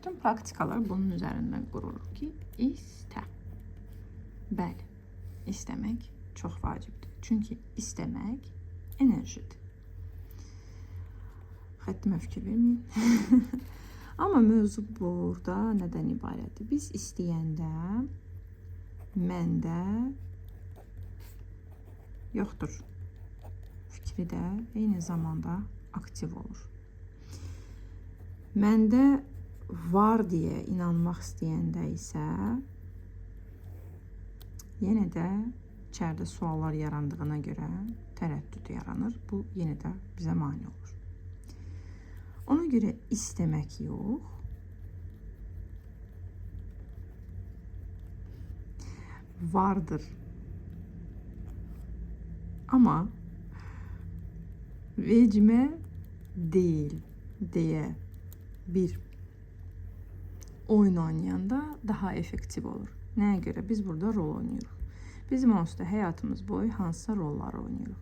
Bütün praktikalar bunun üzerinden qurulur ki, istə. Bəli, istəmək çox vacibdir. Çünki istəmək enerjidir. Xəttimə fikir verməyin. Amma mövzu burada nədən ibarətdir? Biz istəyəndə məndə yoxdur fikri də eyni zamanda aktiv olur. Məndə var deyə inanmaq istəyəndə isə yenə də içəridə suallar yarandığına görə tərəddüd yaranır. Bu yenə də bizə mane olur. Ona görə istəmək yox, vardır. Amma vecimə deyil deyə bir oyun oynayanda daha effektiv olur. Nəyə görə? Biz burada rol oynuyoruz. Bizim onsuz da həyatımız boyu hansısa rollar oynuyoruz.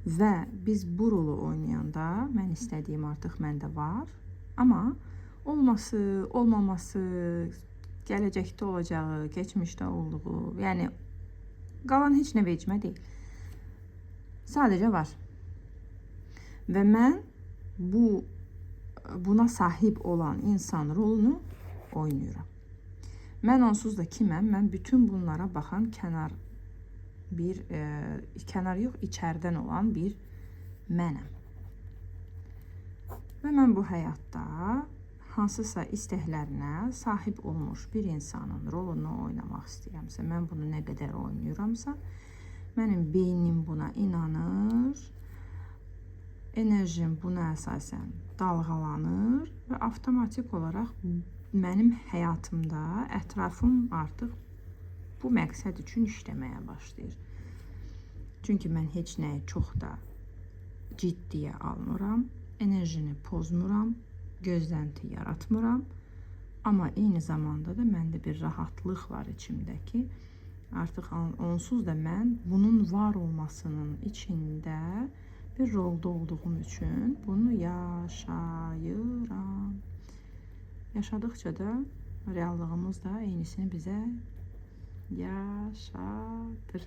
Və biz bu rolu oynayanda mən istədiyim artıq məndə var. Amma olması, olmaması, gələcəkdə olacağı, keçmişdə olduğu, yəni qalan heç nə vecimə deyil. Sadəcə var. Və mən buna sahib olan insan rolunu oynuyorum. Mən onsuz da kiməm? Mən bütün bunlara baxan kənar yox, içərdən olan bir mənəm. Və mən bu həyatda hansısa istəklərinə sahib olmuş bir insanın rolunu oynamaq istəyirəmsə, mən bunu nə qədər oynayıramsa, mənim beynim buna inanır, enerjim buna əsasən dalğalanır və avtomatik olaraq mənim həyatımda ətrafım artıq bu məqsəd üçün işləməyə başlayır. Çünki mən heç nəyi çox da ciddiyə almıram, enerjini pozmuram, gözlənti yaratmıram. Amma eyni zamanda da məndə bir rahatlıq var içimdəki. Artıq onsuz da mən bunun var olmasının içində bir rolda olduğum üçün bunu yaşayıram. Yaşadıkça da reallığımız da eynisini bizə yaşadır.